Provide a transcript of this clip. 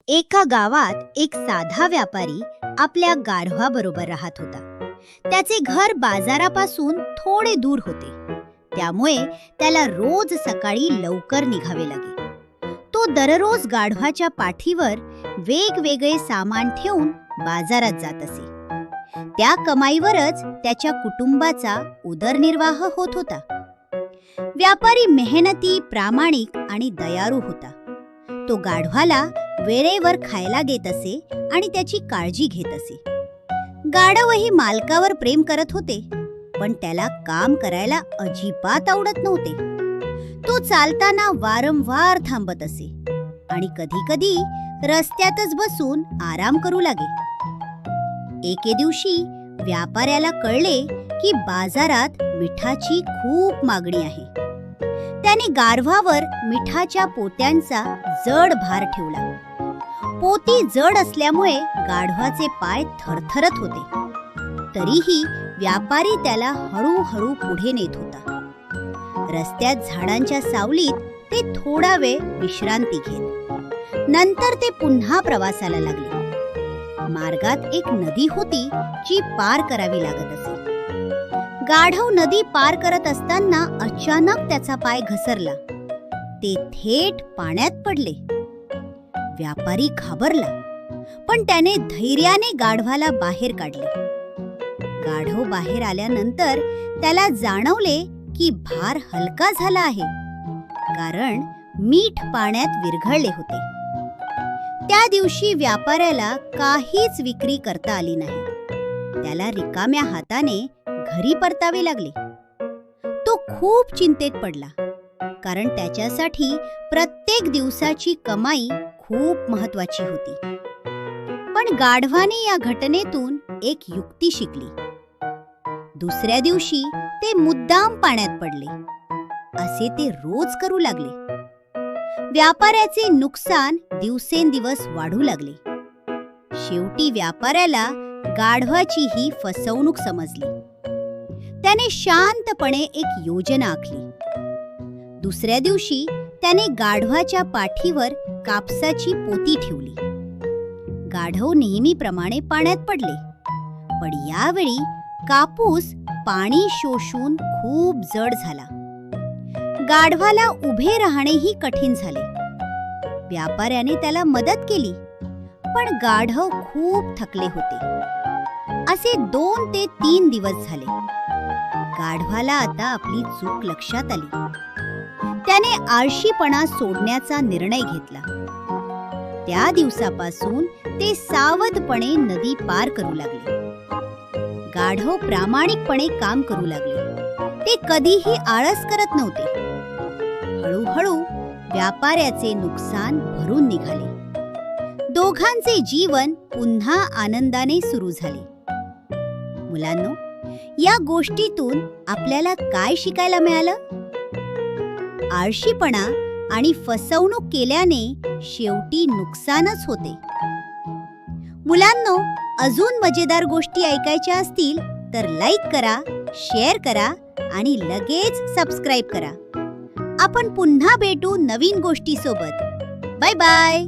एका गावात एक साधा व्यापारी आपल्या गाढवाबरोबर राहत होता. त्याचे घर बाजारापासून थोडे दूर होते, त्यामुळे त्याला रोज सकाळी लवकर निघावे लागे. तो दररोज गाढवाच्या पाठीवर वेगवेगळे सामान ठेवून बाजारात जात असे. त्या कमाईवरच त्याच्या कुटुंबाचा उदरनिर्वाह होत होता. व्यापारी मेहनती, प्रामाणिक आणि दयाळू होता. तो गाढवाला वेळेवर खायला देत असे आणि त्याची काळजी घेत असे. गाढवही मालकावर प्रेम करत होते, पण त्याला काम करायला अजिबात आवडत नव्हते. तो चालताना वारंवार थांबत असे आणि कधी-कधी रस्त्यातच बसून आराम करू लागे. एके दिवशी व्यापाऱ्याला कळले की बाजारात मिठाची खूप मागणी आहे. त्याने गाढवावर मिठाच्या पोत्यांचा जड भार ठेवला. पोती जड असल्यामुळे गाढवाचे पाय थरथरत होते. तरीही व्यापारी त्याला हळूहळू पुढे नेत होता. रस्त्यात झाडांच्या सावलीत ते थोडा वेळ विश्रांती घेत. नंतर ते पुन्हा प्रवासाला लागले. मार्गात एक नदी होती जी पार करावी लागत असे. गाढव नदी पार करत असताना अचानक त्याचा पाय घसरला. ते थेट पाण्यात पडले. व्यापारी घाबरला, पण त्याने धैर्याने गाढवाला बाहेर काढले. गाढव बाहेर आल्यानंतर त्याला जाणवले की भार हलका झाला आहे, कारण मीठ पाण्यात विरघळले होते. त्या दिवशी व्यापाऱ्याला काहीच विक्री करता आली नाही. त्याला रिकाम्या हाताने घरी परतावे लागले. तो खूप चिंतेत पडला, कारण त्याच्यासाठी प्रत्येक दिवसाची कमाई खूप महत्वाची होती. पण गाढवाने या घटनेतून एक युक्ती शिकली. दुसऱ्या दिवशी ते मुद्दाम पाण्यात पडले. असे ते रोज करू लागले. व्यापाऱ्याचे नुकसान दिवसेंदिवस वाढू लागले. शेवटी व्यापाऱ्याला गाढवाची ही फसवणूक समजली. त्याने शांतपणे एक योजना आखली. दुसऱ्या दिवशी त्याने गाढवाच्या पाठीवर कापसाची पोती ठेवली. गाढव नेहमीप्रमाणे पाण्यात पडले, पण यावेळी कापूस पाणी शोषून खूप जड झाला. गाढवाला उभे राहणेही कठीण झाले. व्यापाऱ्याने त्याला मदत केली, पण गाढव खूप थकले होते. असे 2 ते 3 दिवस झाले. गाढवाला आता आपली चूक लक्षात आली. त्याने आळशीपणा सोडण्याचा निर्णय घेतला. त्या दिवसापासून ते सावधपणे नदी पार करू लागले. गाढव प्रामाणिकपणे काम करू लागले. ते कधीही आळस करत नव्हते. हळूहळू व्यापाऱ्याचे नुकसान भरून निघाले. दोघांचे जीवन पुन्हा आनंदाने सुरू झाले. मुलांनो, या गोष्टीतून आपल्याला काय शिकायला मिळालं? आळशीपणा आणि फसवणूक केल्याने शेवटी नुकसानच होते. मुलांनो, अजून मजेदार गोष्टी ऐकायच्या असतील तर लाईक करा, शेअर करा आणि लगेच सबस्क्राईब करा. आपण पुन्हा भेटू नवीन गोष्टीसोबत. Bye bye.